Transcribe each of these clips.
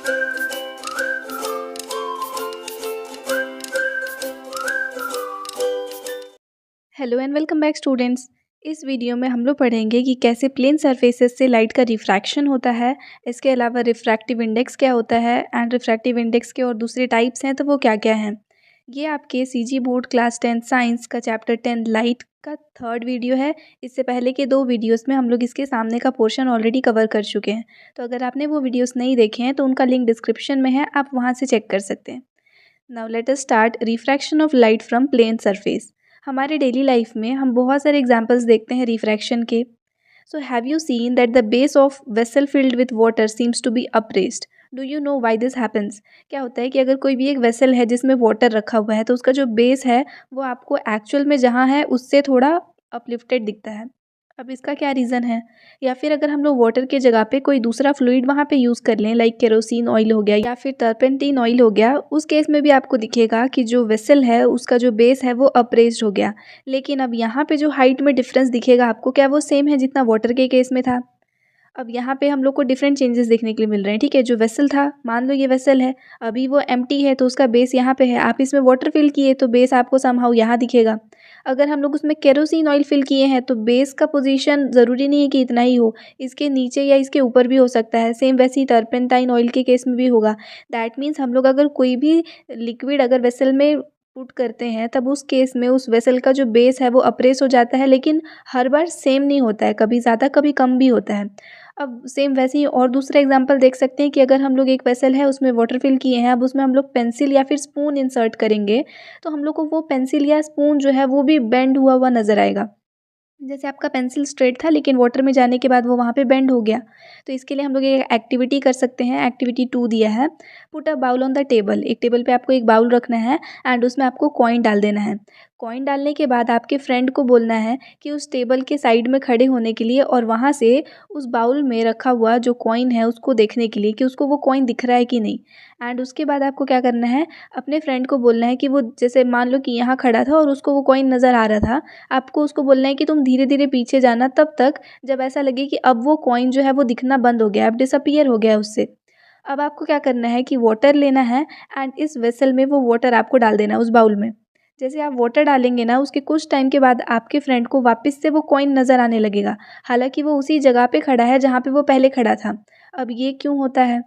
Hello and welcome back students. इस video में हम लोग पढ़ेंगे कि कैसे प्लेन सरफेसेस से लाइट का रिफ्रैक्शन होता है। इसके अलावा रिफ्रैक्टिव इंडेक्स क्या होता है एंड रिफ्रैक्टिव इंडेक्स के और दूसरे टाइप्स हैं तो वो क्या क्या हैं। ये आपके सीजी बोर्ड क्लास 10 साइंस का चैप्टर 10 लाइट का थर्ड वीडियो है। इससे पहले के दो वीडियोस में हम लोग इसके सामने का पोर्शन ऑलरेडी कवर कर चुके हैं, तो अगर आपने वो वीडियोस नहीं देखे हैं तो उनका लिंक डिस्क्रिप्शन में है, आप वहाँ से चेक कर सकते हैं। Now let us start refraction of light from plane surface. हमारे डेली लाइफ में हम बहुत सारे एग्जांपल्स देखते हैं रिफ्रैक्शन के। So have you seen that the base of vessel filled with water seems to be upraised. Do you know why this happens. क्या होता है कि अगर कोई भी एक वेसल है जिसमें वाटर रखा हुआ है तो उसका जो बेस है वो आपको एक्चुअल में जहाँ है उससे थोड़ा अपलिफ्टेड दिखता है। अब इसका क्या रीज़न है। या फिर अगर हम लोग वाटर के जगह पे कोई दूसरा फ्लूइड वहाँ पे यूज़ कर लें, लाइक केरोसिन ऑयल हो गया या फिर टर्पेंटीन ऑयल हो गया, उस केस में भी आपको दिखेगा कि जो वेसल है उसका जो बेस है वो अप्रेस्ड हो गया। लेकिन अब यहाँ पे जो हाइट में डिफरेंस दिखेगा आपको, क्या वो सेम है जितना वाटर के केस में था। अब यहाँ पे हम लोग को डिफरेंट चेंजेस देखने के लिए मिल रहे हैं। ठीक है, जो वेसल था, मान लो ये वेसल है, अभी वो एम्प्टी है तो उसका बेस यहाँ पे है। आप इसमें वाटर फिल किए तो बेस आपको समहाउ यहाँ दिखेगा। अगर हम लोग उसमें केरोसिन ऑयल फिल किए हैं तो बेस का पोजीशन ज़रूरी नहीं है कि इतना ही हो, इसके नीचे या इसके ऊपर भी हो सकता है। सेम वैसे ही टर्पेंटाइन ऑयल के केस में भी होगा। दैट मीन्स हम लोग अगर कोई भी लिक्विड अगर वेसल में पुट करते हैं तब उस केस में उस वेसल का जो बेस है वो अप्रेस हो जाता है, लेकिन हर बार सेम नहीं होता है, कभी ज़्यादा कभी कम भी होता है। अब सेम वैसे ही और दूसरा एग्जांपल देख सकते हैं कि अगर हम लोग एक वेसल है उसमें वाटर फिल किए हैं, अब उसमें हम लोग पेंसिल या फिर स्पून इंसर्ट करेंगे तो हम लोग को वो पेंसिल या स्पून जो है वो भी बेंड हुआ हुआ नज़र आएगा। जैसे आपका पेंसिल स्ट्रेट था लेकिन वाटर में जाने के बाद वो वहाँ पे बेंड हो गया। तो इसके लिए हम लोग एक एक्टिविटी कर सकते हैं। एक्टिविटी 2 दिया है, put a bowl on the table. एक टेबल पे आपको एक बाउल रखना है एंड उसमें आपको कॉइन डाल देना है। कॉइन डालने के बाद आपके फ्रेंड को बोलना है कि उस टेबल के साइड में खड़े होने के लिए और वहाँ से उस बाउल में रखा हुआ जो कॉइन है उसको देखने के लिए कि उसको वो कॉइन दिख रहा है कि नहीं। एंड उसके बाद आपको क्या करना है, अपने फ्रेंड को बोलना है कि वो जैसे मान लो कि यहाँ खड़ा था और उसको वो कॉइन नज़र आ रहा था, आपको उसको बोलना है कि तुम धीरे धीरे पीछे जाना तब तक जब ऐसा लगे कि अब वो कॉइन जो है वो दिखना बंद हो गया, अब डिसअपियर हो गया उससे। अब आपको क्या करना है कि वाटर लेना है एंड इस वेसल में वो वाटर आपको डाल देना है उस बाउल में। जैसे आप वाटर डालेंगे ना, उसके कुछ टाइम के बाद आपके फ्रेंड को वापस से वो कॉइन नज़र आने लगेगा, हालांकि वो उसी जगह पे खड़ा है जहाँ पे वो पहले खड़ा था। अब ये क्यों होता है।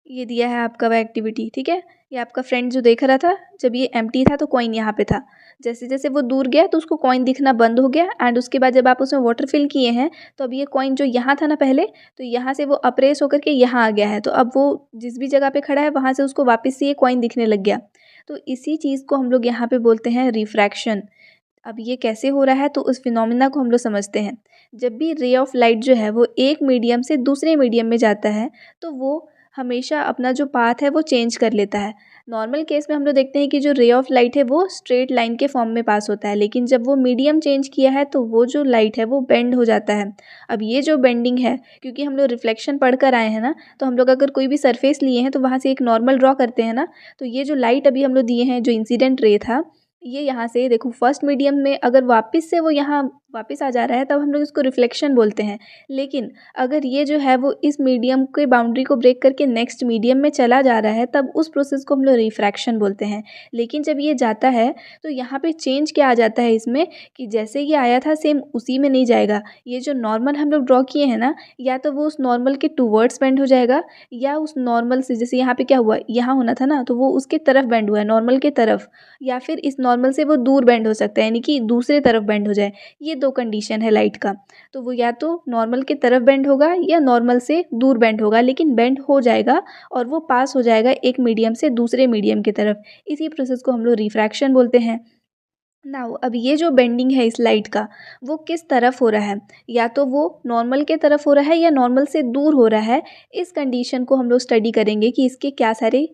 ये दिया है आपका वह एक्टिविटी, ठीक है। ये आपका फ्रेंड जो देख रहा था, जब ये एम्प्टी था तो कॉइन यहाँ पे था, जैसे जैसे वो दूर गया तो उसको कॉइन दिखना बंद हो गया एंड उसके बाद जब आप उसमें वाटर फिल किए हैं तो अब ये कॉइन जो यहाँ था ना पहले, तो यहाँ से वो अप्रेस होकर के यहाँ आ गया है, तो अब वो जिस भी जगह पे खड़ा है वहाँ से उसको वापस से ये कॉइन दिखने लग गया। तो इसी चीज़ को हम लोग यहाँ पे बोलते हैं रिफ्रैक्शन। अब ये कैसे हो रहा है तो उस फिनोमिना को हम लोग समझते हैं। जब भी रे ऑफ लाइट जो है वो एक मीडियम से दूसरे मीडियम में जाता है तो वो हमेशा अपना जो पाथ है वो चेंज कर लेता है। नॉर्मल केस में हम लोग देखते हैं कि जो रे ऑफ लाइट है वो स्ट्रेट लाइन के फॉर्म में पास होता है, लेकिन जब वो मीडियम चेंज किया है तो वो जो लाइट है वो बेंड हो जाता है। अब ये जो बेंडिंग है, क्योंकि हम लोग रिफ्लेक्शन पढ़ कर आए हैं ना, तो हम लोग अगर कोई भी सरफेस लिए हैं तो वहाँ से एक नॉर्मल ड्रॉ करते हैं ना, तो ये जो लाइट अभी हम लोग दिए हैं जो इंसिडेंट रे था, ये यहाँ से देखो फर्स्ट मीडियम में अगर वापस से वो यहाँ वापस आ जा रहा है तब हम लोग इसको रिफ्लेक्शन बोलते हैं। लेकिन अगर ये जो है वो इस मीडियम के बाउंड्री को ब्रेक करके नेक्स्ट मीडियम में चला जा रहा है तब उस प्रोसेस को हम लोग रिफ्रैक्शन बोलते हैं। लेकिन जब ये जाता है तो यहाँ पे चेंज क्या आ जाता है इसमें, कि जैसे ये आया था सेम उसी में नहीं जाएगा। ये जो नॉर्मल हम लोग ड्रॉ किए हैं ना, या तो वो उस नॉर्मल के टूवर्ड्स बेंड हो जाएगा, या उस नॉर्मल से, जैसे यहाँ पे क्या हुआ, यहाँ होना था ना, तो वो उसके तरफ बेंड हुआ है, नॉर्मल के तरफ, या फिर इस नॉर्मल से वो दूर बेंड हो सकता है, यानी कि दूसरे तरफ बेंड हो जाए। ये दो कंडीशन है लाइट का। तो वो या तो नॉर्मल की तरफ बेंड होगा या नॉर्मल से दूर बेंड होगा, लेकिन बेंड हो जाएगा और वो पास हो जाएगा एक मीडियम से दूसरे मीडियम की तरफ। इसी प्रोसेस को हम लोग रिफ्रैक्शन बोलते हैं। नाउ अब ये जो बेंडिंग है इस लाइट का, वो किस तरफ हो रहा है, या तो वो नॉर्मल के तरफ हो रहा है या नॉर्मल से दूर हो रहा है। इस कंडीशन को हम लोग स्टडी करेंगे कि इसके क्या सारे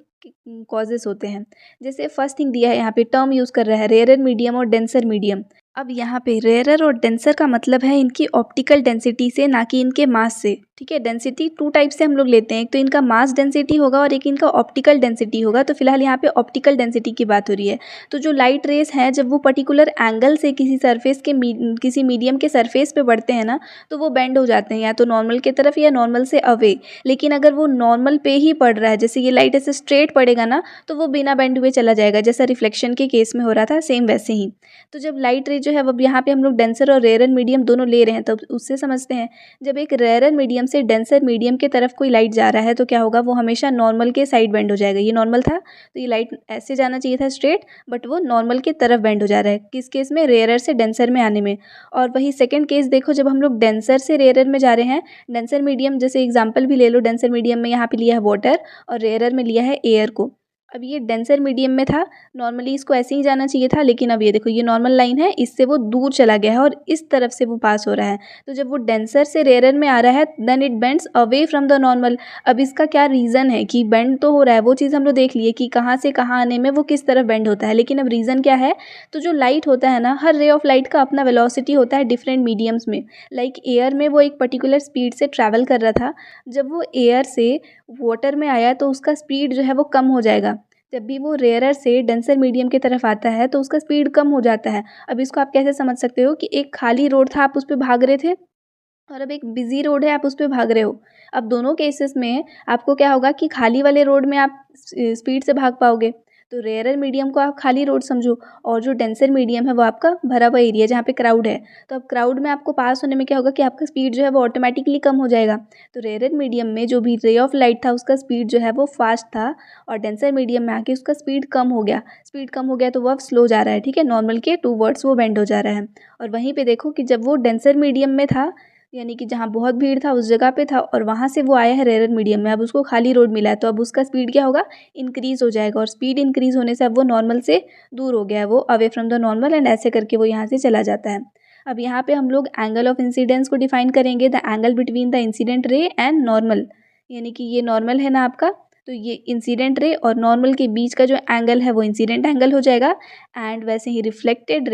कॉजेस होते हैं। जैसे फर्स्ट थिंग दिया है यहाँ पे, टर्म यूज़ कर रहा है रेयर मीडियम और डेंसर मीडियम। अब यहाँ पे रेयरर और डेंसर का मतलब है इनकी ऑप्टिकल डेंसिटी से, ना कि इनके मास से। ठीक है। डेंसिटी टू टाइप से हम लोग लेते हैं, एक तो इनका मास डेंसिटी होगा और एक इनका ऑप्टिकल डेंसिटी होगा। तो फिलहाल यहाँ पे ऑप्टिकल डेंसिटी की बात हो रही है। तो जो लाइट रेस हैं जब वो पर्टिकुलर एंगल से किसी सरफेस के किसी मीडियम के सरफेस पे बढ़ते हैं ना, तो वो बेंड हो जाते हैं या तो नॉर्मल की तरफ या नॉर्मल से अवे। लेकिन अगर वो नॉर्मल पे ही पड़ रहा है, जैसे ये लाइट ऐसे स्ट्रेट पड़ेगा ना, तो वो बिना बेंड हुए चला जाएगा, जैसा रिफ्लेक्शन के केस में हो रहा था सेम वैसे ही। तो जब लाइट रे जो है वो यहाँ पे हम लोग डेंसर और रेयर मीडियम दोनों ले रहे हैं, तब उससे समझते हैं जब एक रेयर मीडियम से डेंसर मीडियम की तरफ कोई लाइट जा रहा है तो क्या होगा, वो हमेशा नॉर्मल के साइड बेंड हो जाएगा। ये नॉर्मल था तो ये लाइट ऐसे जाना चाहिए था स्ट्रेट, बट वो नॉर्मल की तरफ बेंड हो जा रहा है। किस केस में? रेयरर से डेंसर में आने में। और वही सेकंड केस देखो, जब हम लोग डेंसर से रेयरर में जा रहे हैं, डेंसर मीडियम जैसे एग्जाम्पल भी ले लो, डेंसर मीडियम में यहाँ पे लिया है वाटर और रेयरर में लिया है एयर को। अब ये डेंसर मीडियम में था, नॉर्मली इसको ऐसे ही जाना चाहिए था, लेकिन अब ये देखो ये नॉर्मल लाइन है, इससे वो दूर चला गया है और इस तरफ से वो पास हो रहा है। तो जब वो डेंसर से रेयरर में आ रहा है then it bends away from the normal. अब इसका क्या रीज़न है कि बेंड तो हो रहा है, वो चीज़ हम लोग देख लिए कि कहाँ से कहाँ आने में वो किस तरफ बेंड होता है, लेकिन अब रीज़न क्या है? तो जो लाइट होता है ना, हर रे ऑफ लाइट का अपना वेलोसिटी होता है डिफरेंट मीडियम्स में। लाइक एयर में वो एक पर्टिकुलर स्पीड से ट्रैवल कर रहा था, जब वो एयर से वाटर में आया तो उसका स्पीड जो है वो कम हो जाएगा। जब भी वो रेयरर से डेंसर मीडियम की तरफ आता है तो उसका स्पीड कम हो जाता है। अब इसको आप कैसे समझ सकते हो कि एक खाली रोड था, आप उस पे भाग रहे थे, और अब एक बिजी रोड है, आप उस पे भाग रहे हो। अब दोनों केसेस में आपको क्या होगा कि खाली वाले रोड में आप स्पीड से भाग पाओगे। तो रेयरर मीडियम को आप खाली रोड समझो, और जो डेंसर मीडियम है वो आपका भरा हुआ एरिया जहाँ पे क्राउड है। तो अब क्राउड में आपको पास होने में क्या होगा कि आपका स्पीड जो है वो ऑटोमेटिकली कम हो जाएगा। तो रेयरर मीडियम में जो भी रे ऑफ लाइट था उसका स्पीड जो है वो फास्ट था, और डेंसर मीडियम में आके उसका स्पीड कम हो गया। स्पीड कम हो गया तो वो अब स्लो जा रहा है, ठीक है, नॉर्मल के टूवर्ड्स वो बेंड हो जा रहा है। और वहीं पे देखो कि जब वो डेंसर मीडियम में था, यानी कि जहाँ बहुत भीड़ था उस जगह पे था, और वहाँ से वो आया है रेयर मीडियम में, अब उसको खाली रोड मिला है, तो अब उसका स्पीड क्या होगा? इंक्रीज हो जाएगा। और स्पीड इंक्रीज होने से अब वो नॉर्मल से दूर हो गया है, वो away from the normal, and ऐसे करके वो यहाँ से चला जाता है। अब यहाँ पे हम लोग एंगल ऑफ इंसिडेंस को डिफाइन करेंगे, the angle between the incident ray and normal. यानी कि ये नॉर्मल है ना आपका, तो ये इंसिडेंट रे और नॉर्मल के बीच का जो एंगल है वो इंसिडेंट एंगल हो जाएगा। एंड वैसे ही रिफ्रैक्टेड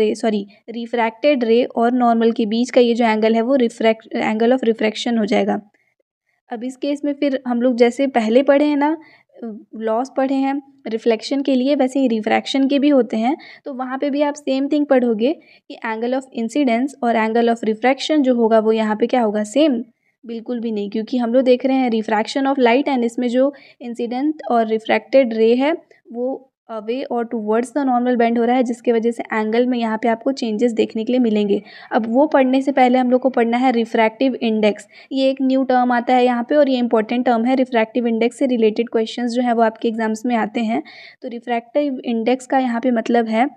रे और नॉर्मल के बीच का ये जो एंगल है वो एंगल ऑफ रिफ्रैक्शन हो जाएगा। अब इस केस में फिर हम लोग जैसे पहले पढ़े हैं ना, लॉस पढ़े हैं रिफ्लेक्शन के लिए, वैसे ही रिफ्रैक्शन के भी होते हैं। तो वहाँ पे भी आप सेम थिंग पढ़ोगे कि एंगल ऑफ इंसिडेंस और एंगल ऑफ रिफ्रैक्शन जो होगा वो यहाँ पे क्या होगा? सेम? बिल्कुल भी नहीं, क्योंकि हम लोग देख रहे हैं रिफ्रैक्शन ऑफ लाइट, एंड इसमें जो इंसिडेंट और रिफ्रैक्टेड रे है वो अवे और टूवर्ड्स द नॉर्मल बेंड हो रहा है, जिसके वजह से एंगल में यहाँ पे आपको चेंजेस देखने के लिए मिलेंगे। अब वो पढ़ने से पहले हम लोग को पढ़ना है रिफ्रैक्टिव इंडेक्स। ये एक न्यू टर्म आता है यहाँ पे, और ये इंपॉर्टेंट टर्म है। रिफ्रैक्टिव इंडेक्स से रिलेटेड क्वेश्चंस जो है वो आपके एग्जाम्स में आते हैं। तो रिफ्रैक्टिव इंडेक्स का यहाँ पे मतलब है,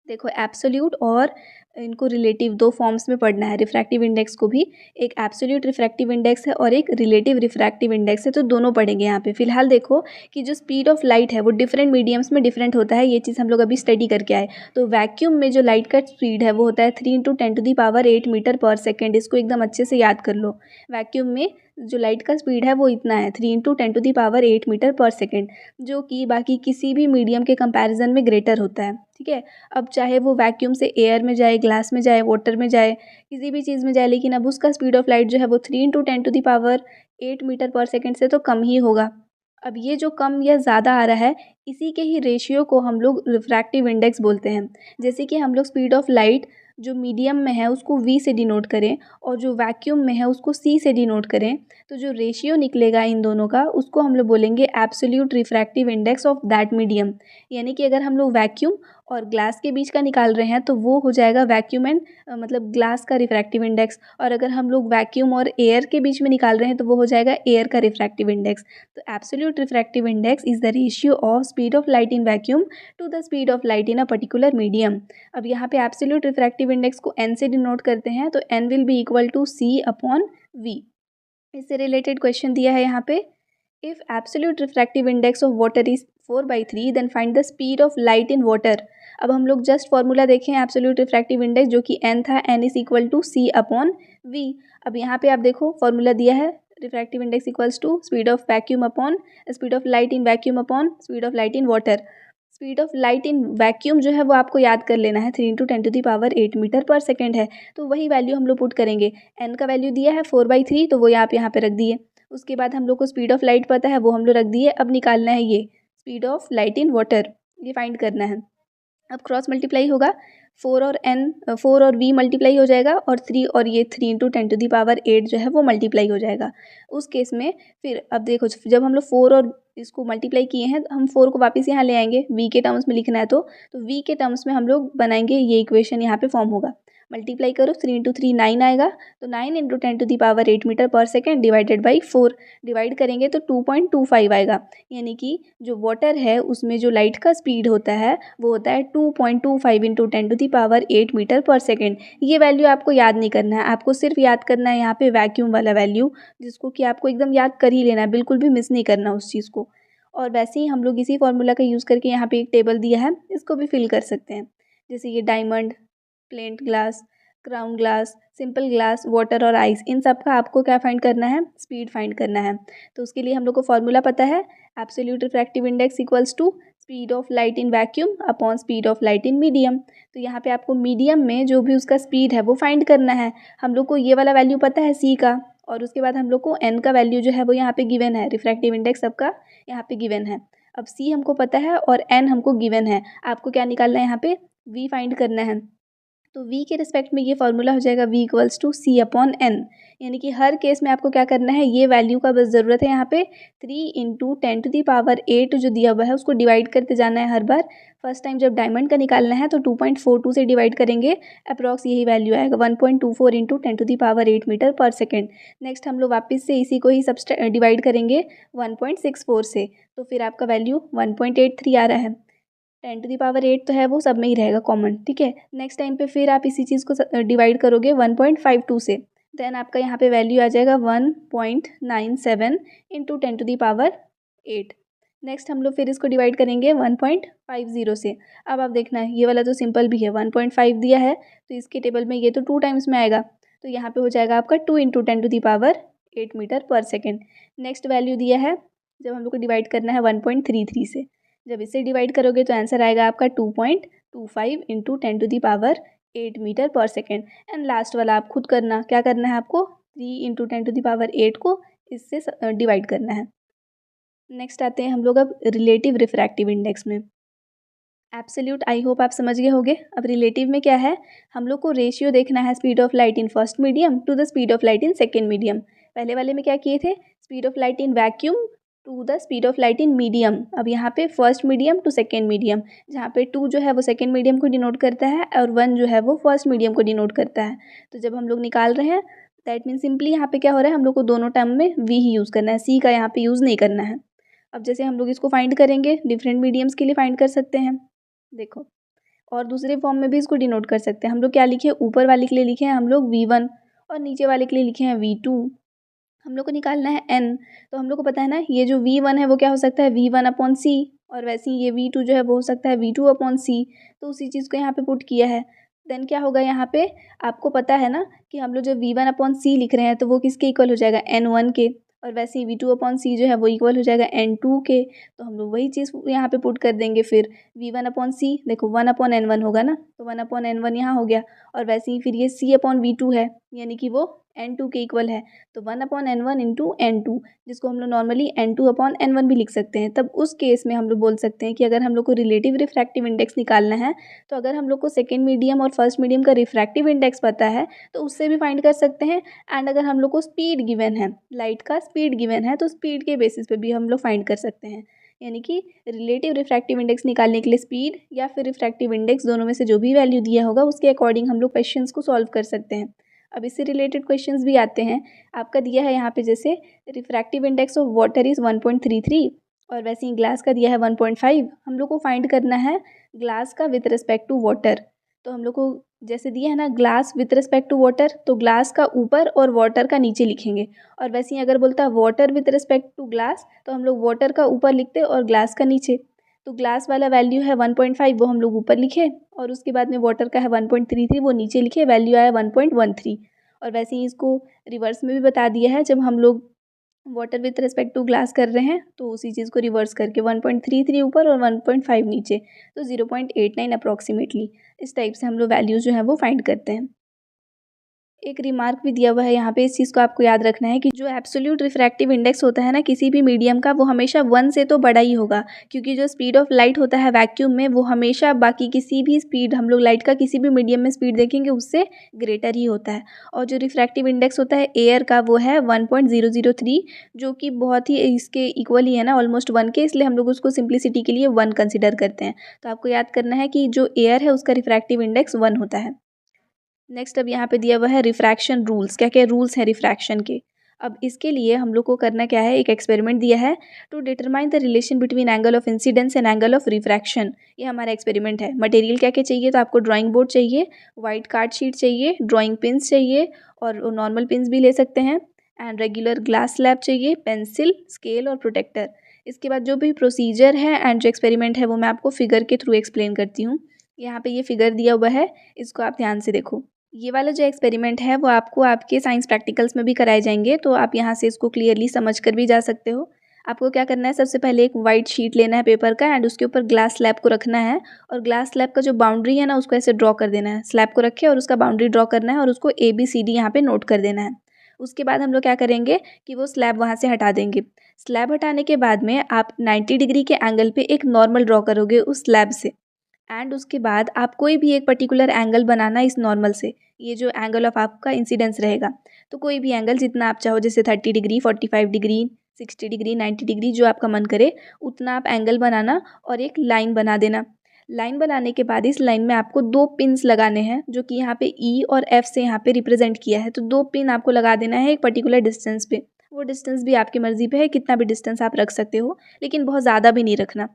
देखो एब्सोल्यूट और इनको रिलेटिव दो फॉर्म्स में पढ़ना है रिफ्रैक्टिव इंडेक्स को भी। एक एब्सोल्यूट रिफ्रैक्टिव इंडेक्स है और एक रिलेटिव रिफ्रैक्टिव इंडेक्स है, तो दोनों पढ़ेंगे यहाँ पे। फिलहाल देखो कि जो स्पीड ऑफ लाइट है वो डिफरेंट मीडियम्स में डिफरेंट होता है, ये चीज़ हम लोग अभी स्टडी करके आए। तो वैक्यूम में जो लाइट का स्पीड है वो होता है 3 × 10⁸ मीटर पर सेकेंड। इसको एकदम अच्छे से याद कर लो। वैक्यूम में जो लाइट का स्पीड है वो इतना है, 3 × 10⁸ मीटर पर सेकेंड, जो कि बाकी किसी भी मीडियम के कंपैरिजन में ग्रेटर होता है, ठीक है। अब चाहे वो वैक्यूम से एयर में जाए, ग्लास में जाए, वाटर में जाए, किसी भी चीज़ में जाए, लेकिन अब उसका स्पीड ऑफ लाइट जो है वो 3 × 10⁸ मीटर पर सेकेंड से तो कम ही होगा। अब ये जो कम या ज़्यादा आ रहा है, इसी के ही रेशियो को हम लोग रिफ्रैक्टिव इंडेक्स बोलते हैं। जैसे कि हम लोग स्पीड ऑफ लाइट जो मीडियम में है उसको v से डिनोट करें, और जो वैक्यूम में है उसको c से डिनोट करें, तो जो रेशियो निकलेगा इन दोनों का उसको हम लोग बोलेंगे absolute refractive index of that medium. यानी कि अगर हम लोग वैक्यूम और ग्लास के बीच का निकाल रहे हैं तो वो हो जाएगा वैक्यूम एंड मतलब ग्लास का रिफ्रैक्टिव इंडेक्स, और अगर हम लोग वैक्यूम और एयर के बीच में निकाल रहे हैं तो वो हो जाएगा एयर का रिफ्रैक्टिव इंडेक्स। तो absolute refractive index is the ratio of speed of light in vacuum to the speed of light in a particular medium. अब यहाँ पे एब्सोल्यूट रिफ्रैक्टिव इंडेक्स को n से डिनोट करते हैं, तो n will be equal to c/v। इससे related question दिया है यहाँ पे, if absolute refractive index of water is 4/3 then find the speed of light in water. अब हम लोग जस्ट फॉर्मूला देखें एब्सोल्यूट रिफ्रैक्टिव इंडेक्स जो कि n था, n is equal to c/v। अब यहाँ पे आप देखो फॉर्मूला दिया है, refractive index equals to speed of vacuum upon speed of light in vacuum upon speed of light in water. Speed of light in vacuum जो है वो आपको याद कर लेना है, 3 × 10⁸ मीटर पर सेकेंड है, तो वही वैल्यू हम लोग पुट करेंगे। एन का वैल्यू दिया है 4/3, तो वो आप यहाँ पे रख दिए। उसके बाद हम लोग को स्पीड ऑफ लाइट पता है, वो हम लोग रख दिए। अब निकालना है ये speed of light in water, ये फाइंड करना है। अब क्रॉस मल्टीप्लाई होगा, 4 और v मल्टीप्लाई हो जाएगा, और 3 और ये 3 × 10⁸ जो है वो मल्टीप्लाई हो जाएगा। उस केस में फिर अब देखो, जब हम लोग 4 और इसको मल्टीप्लाई किए हैं, हम 4 को वापस यहाँ ले आएंगे, v के टर्म्स में लिखना है तो v के टर्म्स में हम लोग बनाएंगे, ये इक्वेशन यहाँ पे फॉर्म होगा। मल्टीप्लाई करो, 3 × 3 9 आएगा, तो 9 × 10⁸ मीटर पर सेकेंड डिवाइडेड बाई 4, डिवाइड करेंगे तो 2.25 आएगा। यानी कि जो वाटर है उसमें जो लाइट का स्पीड होता है वो होता है 2.25 × 10⁸ मीटर पर सेकेंड। ये वैल्यू आपको याद नहीं करना है, आपको सिर्फ याद करना है यहाँ पे वैक्यूम वाला वैल्यू, जिसको कि आपको एकदम याद कर ही लेना है, बिल्कुल भी मिस नहीं करना उस चीज़ को। और वैसे ही हम लोग इसी फॉर्मूला का यूज़ करके यहाँ पे एक टेबल दिया है, इसको भी फिल कर सकते हैं। जैसे ये diamond, plant glass, crown glass, simple glass, water और आइस, इन सब का आपको क्या फाइंड करना है, स्पीड फाइंड करना है। तो उसके लिए हम लोग को फॉर्मूला पता है, absolute refractive index equals to speed of light in vacuum upon speed of light in medium. तो यहाँ पे आपको मीडियम में जो भी उसका स्पीड है वो फाइंड करना है। हम लोग को ये वाला वैल्यू पता है c का, और उसके बाद हम लोग को n का वैल्यू जो है वो यहाँ पे गिवन है, रिफ्रैक्टिव इंडेक्स सबका यहाँ पे गिवन है। अब c हमको पता है और n हमको गिवन है, आपको क्या निकालना है यहाँ पे, v फाइंड करना है। तो v के रिस्पेक्ट में ये फॉर्मूला हो जाएगा v इक्वल्स टू c/n। यानी कि हर केस में आपको क्या करना है, ये वैल्यू का बस ज़रूरत है यहाँ पे 3 × 10⁸ जो दिया हुआ है उसको डिवाइड करते जाना है हर बार। फर्स्ट टाइम जब डायमंड का निकालना है तो 2.42 से डिवाइड करेंगे, अप्रॉक्स यही वैल्यू आएगा, 1.24 × 10⁸ मीटर पर सेकेंड। नेक्स्ट हम लोग वापस से इसी को ही डिवाइड करेंगे 1.64 से, तो फिर आपका वैल्यू 1.83 आ रहा है। 10⁸ तो है वो सब में ही रहेगा कॉमन, ठीक है। नेक्स्ट टाइम पे फिर आप इसी चीज़ को डिवाइड करोगे 1.52 से, देन आपका यहाँ पे वैल्यू आ जाएगा 1.97 × 10⁸। नेक्स्ट हम लोग फिर इसको डिवाइड करेंगे 1.50 से। अब आप देखना है ये वाला तो सिंपल भी है, 1.5 दिया है तो इसके टेबल में ये तो 2 टाइम्स में आएगा, तो यहाँ पे हो जाएगा आपका 2 × 10⁸ मीटर पर सेकेंड। नेक्स्ट वैल्यू दिया है, जब हम लोग को डिवाइड करना है 1.33 से, जब इसे डिवाइड करोगे तो आंसर आएगा आपका 2.25 × 10⁸ मीटर पर सेकेंड। एंड लास्ट वाला आप खुद करना, क्या करना है आपको, 3 × 10⁸ को इससे डिवाइड करना है। नेक्स्ट आते हैं हम लोग अब रिलेटिव रिफ्रैक्टिव इंडेक्स में। एब्सोल्यूट आई होप आप समझ गए होंगे। अब रिलेटिव में क्या है, हम लोग को रेशियो देखना है speed of light in first medium to the speed of light in second medium. पहले वाले में क्या किए थे, speed of light in vacuum to the speed of light in medium. अब यहाँ पे first medium to second medium, जहाँ पे 2 जो है वो सेकेंड मीडियम को डिनोट करता है और 1 जो है वो फर्स्ट मीडियम को डिनोट करता है। तो जब हम लोग निकाल रहे हैं दैट मीन सिंपली यहाँ पे क्या हो रहा है, हम लोग को दोनों टर्म में v ही यूज़ करना है, c का यहाँ पे यूज़ नहीं करना है। अब जैसे हम लोग इसको फाइंड करेंगे, डिफरेंट मीडियम्स के लिए फाइंड कर सकते हैं, देखो, और दूसरे फॉर्म में भी इसको डिनोट कर सकते हैं। हम लोग क्या लिखे, ऊपर वाले के लिए लिखे हैं हम लोग v1 और नीचे वाले के लिए लिखे हैं v2। हम लोग को निकालना है n, तो हम लोग को पता है ना ये जो v1 है वो क्या हो सकता है, v1/c, और वैसे ही ये v2 जो है वो हो सकता है v2/c। तो उसी चीज़ को यहाँ पे पुट किया है। देन क्या होगा, यहाँ पे आपको पता है ना कि हम लोग जो v1/c लिख रहे हैं तो वो किसके इक्वल हो जाएगा, n1 के, और वैसे ही v2/c जो है वो इक्वल हो जाएगा n2 के। तो हम लोग वही चीज़ यहाँ पे पुट कर देंगे, फिर v1/c देखो 1/n1 होगा ना, तो 1/n1 यहाँ हो गया, और वैसे ही फिर ये c/v2 है, यानी कि वो n2 के इक्वल है, तो 1/n1 × n2, जिसको हम लोग नॉर्मली n2/n1 भी लिख सकते हैं। तब उस केस में हम लोग बोल सकते हैं कि अगर हम लोग को रिलेटिव रिफ्रैक्टिव इंडेक्स निकालना है, तो अगर हम लोग को सेकेंड मीडियम और फर्स्ट मीडियम का रिफ्रैक्टिव इंडेक्स पता है तो उससे भी फाइंड कर सकते हैं। एंड अगर हम लोग को स्पीड गिवन है, लाइट का स्पीड गिवन है, तो स्पीड के बेसिस पे भी हम लोग फाइंड कर सकते हैं। यानी कि रिलेटिव रिफ्रैक्टिव इंडेक्स निकालने के लिए स्पीड या फिर रिफ्रैक्टिव इंडेक्स, दोनों में से जो भी वैल्यू दिया होगा उसके अकॉर्डिंग हम लोग क्वेश्चंस को सॉल्व कर सकते हैं। अब इससे रिलेटेड क्वेश्चंस भी आते हैं, आपका दिया है यहाँ पे जैसे refractive index of water is 1.33 और वैसे ही ग्लास का दिया है 1.5। हम लोग को फाइंड करना है ग्लास का विथ रिस्पेक्ट टू वाटर। तो हम लोग को जैसे दिया है ना glass with respect to water, तो ग्लास का ऊपर और वाटर का नीचे लिखेंगे, और वैसे ही अगर बोलता है water with respect to glass तो हम लोग वाटर का ऊपर लिखते और ग्लास का नीचे। तो ग्लास वाला वैल्यू है 1.5, वो हम लोग ऊपर लिखे, और उसके बाद में वाटर का है 1.33, वो नीचे लिखे, वैल्यू आया 1.13। और वैसे ही इसको रिवर्स में भी बता दिया है, जब हम लोग water with respect to glass कर रहे हैं तो उसी चीज़ को रिवर्स करके 1.33 ऊपर और 1.5 नीचे, तो 0.89 अप्रॉक्सीमेटली। इस टाइप से हम लोग वैल्यूज़ जो है वो फाइंड करते हैं। एक रिमार्क भी दिया हुआ है यहाँ पे, इस चीज़ को आपको याद रखना है कि जो एब्सोल्यूट रिफ्रैक्टिव इंडेक्स होता है ना किसी भी मीडियम का, वो हमेशा 1 से तो बड़ा ही होगा, क्योंकि जो स्पीड ऑफ लाइट होता है वैक्यूम में वो हमेशा बाकी किसी भी स्पीड, हम लोग लाइट का किसी भी मीडियम में स्पीड देखेंगे उससे ग्रेटर ही होता है। और जो रिफ्रैक्टिव इंडेक्स होता है एयर का वो है 1.003, जो कि बहुत ही इसके इक्वल ही है ना, ऑलमोस्ट 1 के, इसलिए हम लोग उसको सिंप्लिसिटी के लिए 1 कंसिडर करते हैं। तो आपको याद करना है कि जो एयर है उसका रिफ्रैक्टिव इंडेक्स 1 होता है। नेक्स्ट अब यहाँ पे दिया हुआ है रिफ्रैक्शन रूल्स, क्या क्या रूल्स हैं रिफ्रैक्शन के। अब इसके लिए हम लोग को करना क्या है, एक एक्सपेरिमेंट दिया है to determine the relation between angle of incidence and angle of refraction. ये हमारा एक्सपेरिमेंट है। मटेरियल क्या क्या चाहिए, तो आपको ड्राइंग बोर्ड चाहिए, वाइट कार्ड शीट चाहिए, ड्राइंग पिन्स चाहिए और नॉर्मल पिन्स भी ले सकते हैं, एंड रेगुलर ग्लास स्लैब चाहिए, पेंसिल, स्केल और प्रोटेक्टर। इसके बाद जो भी प्रोसीजर है एंड जो एक्सपेरिमेंट है वो मैं आपको फिगर के थ्रू एक्सप्लेन करती हूँ। यहाँ पे ये फिगर दिया हुआ है, इसको आप ध्यान से देखो। ये वाला जो एक्सपेरिमेंट है वो आपको आपके साइंस प्रैक्टिकल्स में भी कराए जाएंगे, तो आप यहाँ से इसको क्लियरली समझ कर भी जा सकते हो। आपको क्या करना है, सबसे पहले एक वाइट शीट लेना है पेपर का एंड उसके ऊपर ग्लास स्लैब को रखना है, और ग्लास स्लैब का जो बाउंड्री है ना उसको ऐसे ड्रॉ कर देना है। स्लैब को रखे और उसका बाउंड्री ड्रॉ करना है और उसको ABCD यहाँ पे नोट कर देना है। उसके बाद हम लोग क्या करेंगे कि वो स्लैब वहाँ से हटा देंगे। स्लैब हटाने के बाद में आप 90 डिग्री के एंगल पे एक नॉर्मल ड्रॉ करोगे उस स्लैब से, एंड उसके बाद आप कोई भी एक पर्टिकुलर एंगल बनाना इस नॉर्मल से। ये जो एंगल ऑफ आपका इंसिडेंस रहेगा, तो कोई भी एंगल जितना आप चाहो, जैसे 30 डिग्री, 45 डिग्री, 60 डिग्री, 90 डिग्री, जो आपका मन करे उतना आप एंगल बनाना और एक लाइन बना देना। लाइन बनाने के बाद इस लाइन में आपको 2 पिन्स लगाने हैं, जो कि यहाँ पे E और F से यहाँ पे रिप्रेजेंट किया है। तो 2 पिन आपको लगा देना है एक पर्टिकुलर डिस्टेंस पे। वो डिस्टेंस भी आपकी मर्जी पे है, कितना भी डिस्टेंस आप रख सकते हो, लेकिन बहुत ज़्यादा भी नहीं रखना।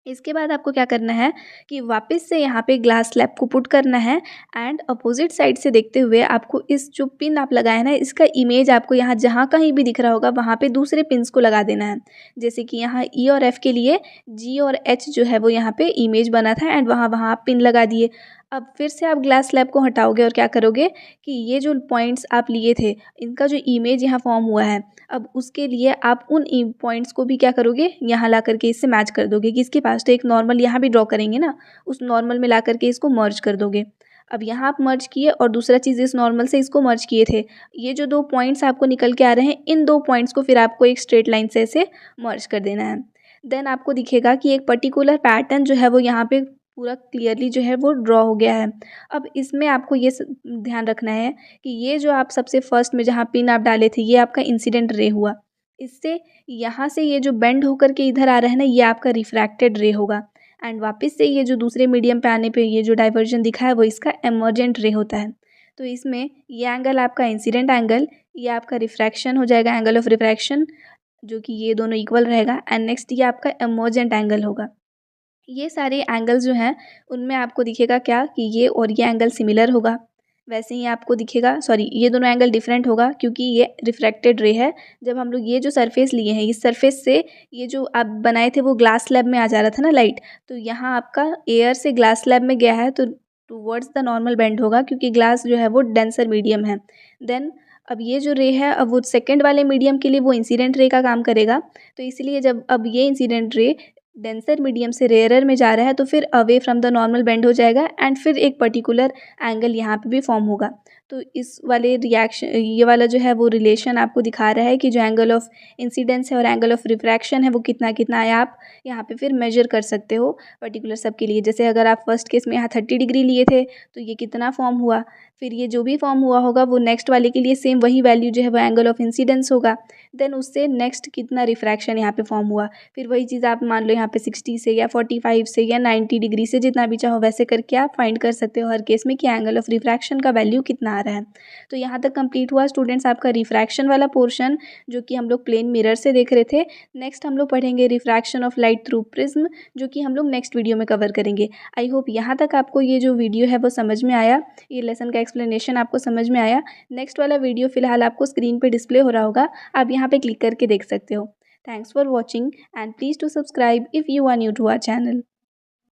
इसके बाद आपको क्या करना है कि वापस से यहाँ पे ग्लास स्लैब को पुट करना है, एंड अपोजिट साइड से देखते हुए आपको इस जो पिन आप लगाए ना इसका इमेज आपको यहाँ जहाँ कहीं भी दिख रहा होगा वहाँ पे दूसरे पिन्स को लगा देना है। जैसे कि यहाँ E और F के लिए G और H जो है वो यहाँ पे इमेज बना था एंड वहाँ वहाँ आप पिन लगा दिए। अब फिर से आप ग्लास स्लैब को हटाओगे और क्या करोगे कि ये जो पॉइंट्स आप लिए थे इनका जो इमेज यहाँ फॉर्म हुआ है, अब उसके लिए आप उन पॉइंट्स को भी क्या करोगे, यहाँ ला करके इससे मैच कर दोगे कि इसके पास तो एक नॉर्मल यहाँ भी ड्रॉ करेंगे ना, उस नॉर्मल में ला करके इसको मर्ज कर दोगे। अब यहाँ आप मर्ज किए और दूसरा चीज़ इस नॉर्मल से इसको मर्ज किए थे। ये जो 2 पॉइंट्स आपको निकल के आ रहे हैं, इन 2 पॉइंट्स को फिर आपको एक स्ट्रेट लाइन से ऐसे मर्ज कर देना है। देन आपको दिखेगा कि एक पर्टिकुलर पैटर्न जो है वो यहाँ पे पूरा क्लियरली जो है वो ड्रॉ हो गया है। अब इसमें आपको ये ध्यान रखना है कि ये जो आप सबसे फर्स्ट में जहाँ पिन आप डाले थे ये आपका इंसिडेंट रे हुआ, इससे यहाँ से ये जो बेंड होकर के इधर आ रहा है ना ये आपका रिफ्रैक्टेड रे होगा, एंड वापस से ये जो दूसरे मीडियम पे आने पे ये जो डाइवर्जन दिखा है वो इसका एमर्जेंट रे होता है। तो इसमें ये एंगल आपका इंसिडेंट एंगल, ये आपका रिफ्रैक्शन हो जाएगा, एंगल ऑफ रिफ्रैक्शन, जो कि ये दोनों इक्वल रहेगा, एंड नेक्स्ट ये आपका एमर्जेंट एंगल होगा। ये सारे एंगल जो हैं उनमें आपको दिखेगा क्या कि ये और ये एंगल सिमिलर होगा, वैसे ही आपको दिखेगा, सॉरी ये दोनों एंगल डिफरेंट होगा क्योंकि ये रिफ्रैक्टेड रे है। जब हम लोग ये जो सरफेस लिए हैं इस सरफेस से ये जो आप बनाए थे वो ग्लास स्लैब में आ जा रहा था ना लाइट, तो यहाँ आपका एयर से ग्लास स्लैब में गया है तो टूवर्ड्स द नॉर्मल बेंड होगा, क्योंकि ग्लास जो है वो डेंसर मीडियम है। देन अब ये जो रे है अब वो सेकेंड वाले मीडियम के लिए वो इंसिडेंट रे का काम करेगा, तो इसलिए जब अब ये इंसिडेंट रे डेंसर मीडियम से रेयरर में जा रहा है तो फिर away from the normal bend हो जाएगा, एंड फिर एक पर्टिकुलर एंगल यहाँ पे भी फॉर्म होगा। तो इस वाले रिएक्शन, ये वाला जो है वो रिलेशन आपको दिखा रहा है कि जो एंगल ऑफ इंसिडेंस है और एंगल ऑफ रिफ्रैक्शन है वो कितना कितना है, आप यहाँ पे फिर मेजर कर सकते हो पर्टिकुलर सब के लिए। जैसे अगर आप फर्स्ट केस में यहाँ 30 डिग्री लिए थे तो ये कितना फॉर्म हुआ, फिर ये जो भी फॉर्म हुआ होगा वो नेक्स्ट वाले के लिए सेम वही वैल्यू जो है वो एंगल ऑफ इंसिडेंस होगा। देन उससे नेक्स्ट कितना रिफ्रैक्शन यहाँ पे फॉर्म हुआ, फिर वही चीज़ आप मान लो यहाँ पे 60 से या 45 से या 90 डिग्री से जितना भी चाहो वैसे करके आप फाइंड कर सकते हो हर केस में कि एंगल ऑफ रिफ्रैक्शन का वैल्यू कितना आ रहा है। तो यहाँ तक कंप्लीट हुआ स्टूडेंट्स आपका रिफ्रैक्शन वाला पोर्शन, जो कि हम लोग प्लेन मिरर से देख रहे थे। नेक्स्ट हम लोग पढ़ेंगे refraction of light through prism, जो कि हम लोग नेक्स्ट वीडियो में कवर करेंगे। आई होप यहाँ तक आपको ये जो वीडियो है वो समझ में आया, ये लेसन का एक्सप्लेनेशन आपको समझ में आया। नेक्स्ट वाला वीडियो फिलहाल आपको स्क्रीन पे डिस्प्ले हो रहा होगा, आप यहाँ पे क्लिक करके देख सकते हो। Thanks for watching and please to subscribe if you are new to our channel.